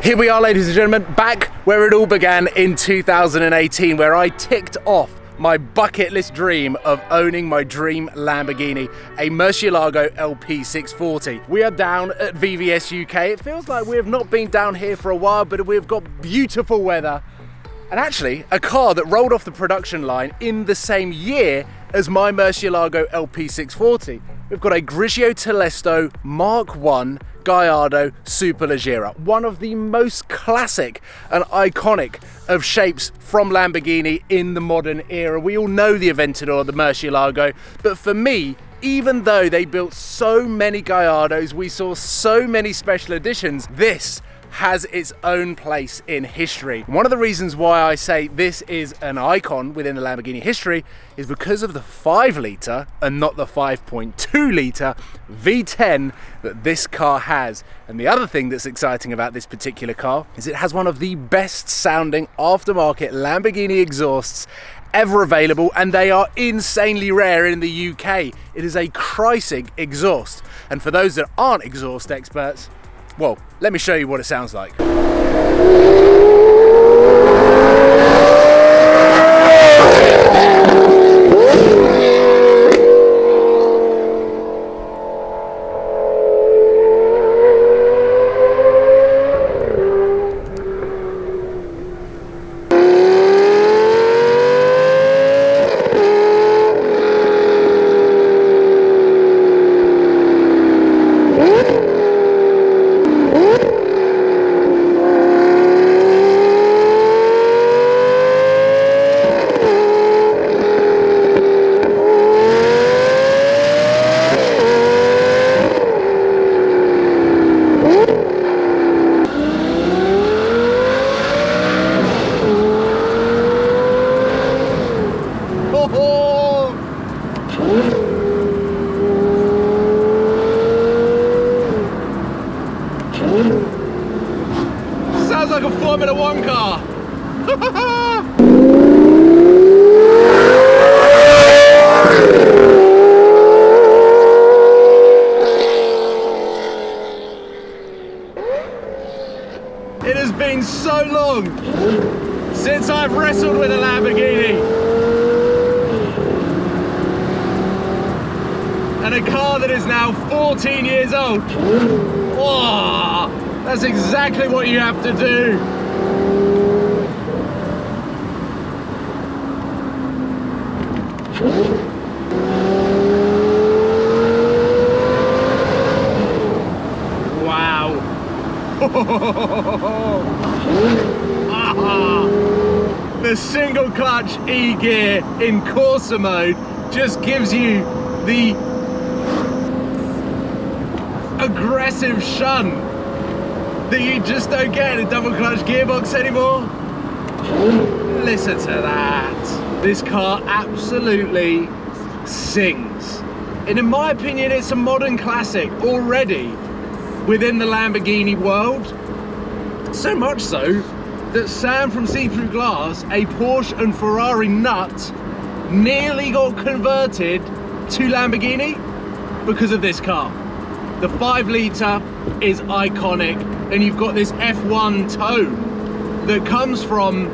Here we are, ladies and gentlemen, back where it all began in 2018, where I ticked off my bucket list dream of owning my dream Lamborghini, a Murcielago LP640. We are down at VVS UK. It feels like we have not been down here for a while, but we've got beautiful weather. And actually, a car that rolled off the production line in the same year as my Murcielago LP640. We've got a Grigio Telesto Mark I Gallardo Superleggera, one of the most classic and iconic of shapes from Lamborghini in the modern era. We all know the Aventador, the Murcielago, but for me, even though they built so many Gallardos, we saw so many special editions, this has its own place in history. One of the reasons why I say this is an icon within the Lamborghini history is because of the 5 litre and not the 5.2 litre V10 that this car has. And the other thing that's exciting about this particular car is it has one of the best sounding aftermarket Lamborghini exhausts ever available, and they are insanely rare in the UK. It is a Kreissieg exhaust. And for those that aren't exhaust experts, well, let me show you what it sounds like. Sounds like a Formula One car. It has been so long since I've wrestled with a Lamborghini. And a car that is now 14 years old. Whoa, that's exactly what you have to do. Wow. The single clutch E-gear in Corsa mode just gives you the aggressive shun that you just don't get in a double clutch gearbox anymore. Listen to that. This car absolutely sings. And in my opinion, it's a modern classic already within the Lamborghini world. So much so that Sam from See Through Glass, a Porsche and Ferrari nut, nearly got converted to Lamborghini because of this car. The 5 litre is iconic, and you've got this F1 tone that comes from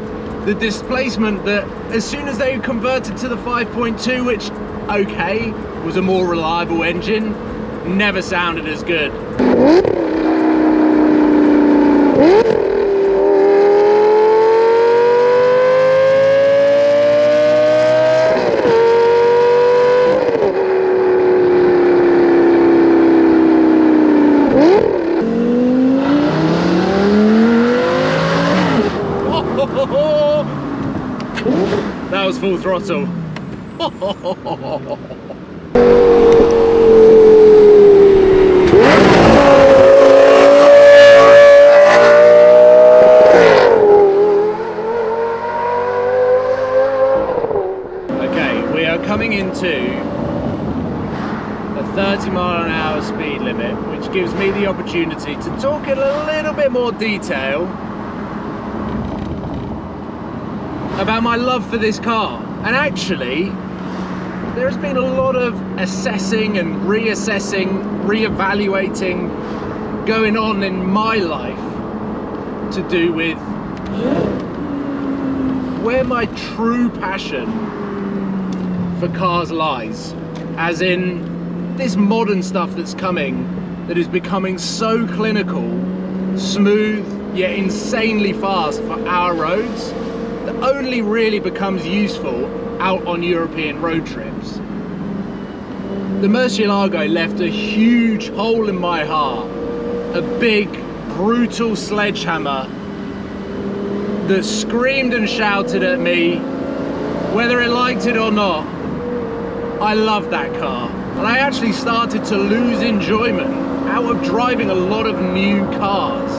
the displacement that as soon as they converted to the 5.2, which, okay, was a more reliable engine, never sounded as good. That was full throttle. Okay, we are coming into a 30-mile-an-hour speed limit, which gives me the opportunity to talk in a little bit more detail about my love for this car. And actually, there's been a lot of assessing and reassessing, reevaluating going on in my life to do with where my true passion for cars lies, as in this modern stuff that's coming, that is becoming so clinical, smooth, yet insanely fast for our roads, that only really becomes useful out on European road trips. The Murcielago left a huge hole in my heart, a big, brutal sledgehammer that screamed and shouted at me, whether it liked it or not. I loved that car, and I actually started to lose enjoyment out of driving a lot of new cars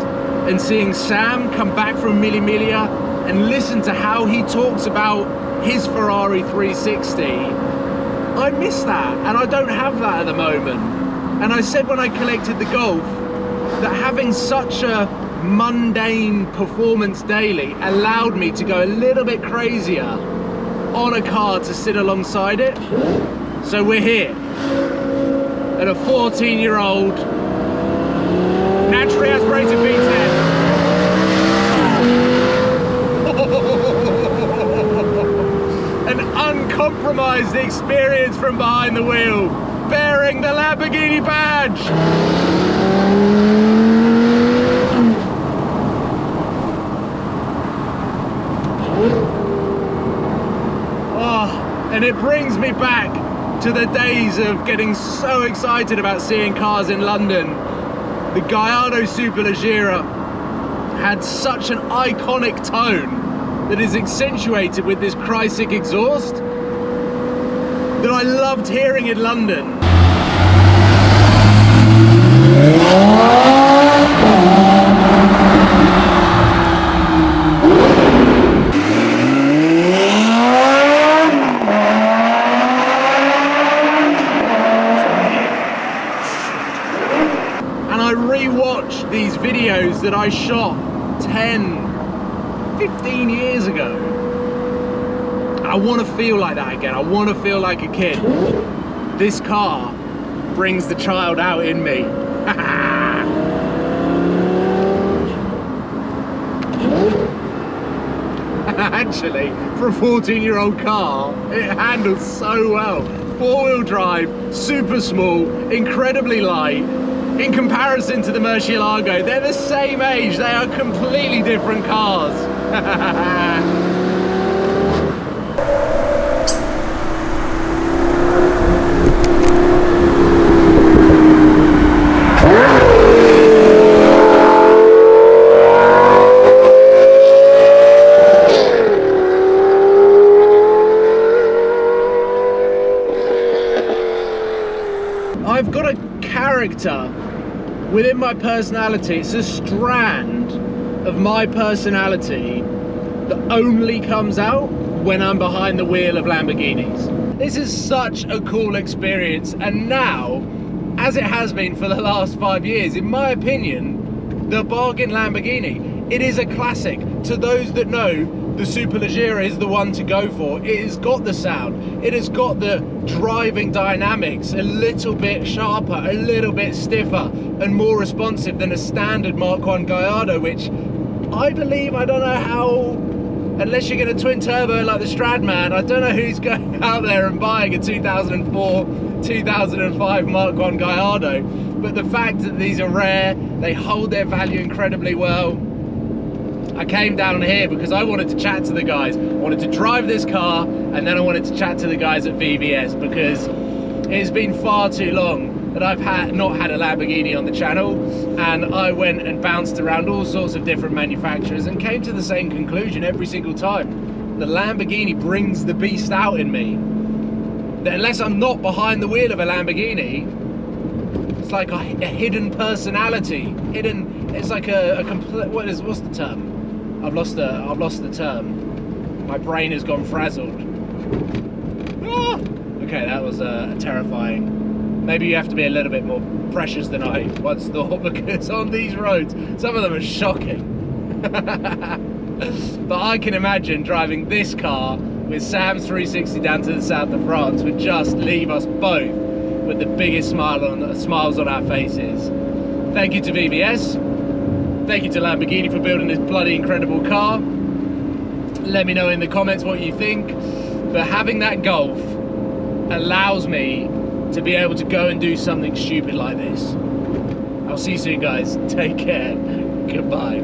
and seeing Sam come back from Mille Miglia and listen to how he talks about his Ferrari 360. I miss that, and I don't have that at the moment. And I said when I collected the Golf that having such a mundane performance daily allowed me to go a little bit crazier on a car to sit alongside it. So we're here at a 14-year-old naturally aspirated V10. An uncompromised experience from behind the wheel, bearing the Lamborghini badge. Oh, and it brings me back to the days of getting so excited about seeing cars in London. The Gallardo Superleggera had such an iconic tone that is accentuated with this Kreissieg exhaust that I loved hearing in London. And I re-watched these videos that I shot 10-15 years ago. I want to feel like that again. I want to feel like a kid. This car brings the child out in me. Actually, for a 14-year-old car, it handles so well. 4-wheel drive, super small, incredibly light. In comparison to the Murcielago, they're the same age. They are completely different cars. I've got a character within my personality. It's a strand of my personality that only comes out when I'm behind the wheel of Lamborghinis. This is such a cool experience, and now, as it has been for the last 5 years, in my opinion, the bargain Lamborghini. It is a classic. To those that know, the Superleggera is the one to go for. It has got the sound, it has got the driving dynamics, a little bit sharper, a little bit stiffer, and more responsive than a standard Mark 1 Gallardo, which I believe, I don't know how, unless you're going to twin turbo like the Stradman, I don't know who's going out there and buying a 2004, 2005 Mark 1 Gallardo. But the fact that these are rare, they hold their value incredibly well. I came down here because I wanted to chat to the guys. I wanted to drive this car, and then I wanted to chat to the guys at VVS, because it's been far too long that I've not had a Lamborghini on the channel, and I went and bounced around all sorts of different manufacturers and came to the same conclusion every single time. The Lamborghini brings the beast out in me. That unless I'm not behind the wheel of a Lamborghini, it's like a hidden personality. It's like a complete, what's the term? I've lost the term. My brain has gone frazzled. Ah! Okay, that was terrifying. Maybe you have to be a little bit more precious than I once thought, because on these roads, some of them are shocking. But I can imagine driving this car with Sam's 360 down to the south of France would just leave us both with the biggest smiles on our faces. Thank you to VVS. Thank you to Lamborghini for building this bloody incredible car. Let me know in the comments what you think. But having that Golf allows me to be able to go and do something stupid like this. I'll see you soon, guys. Take care. Goodbye.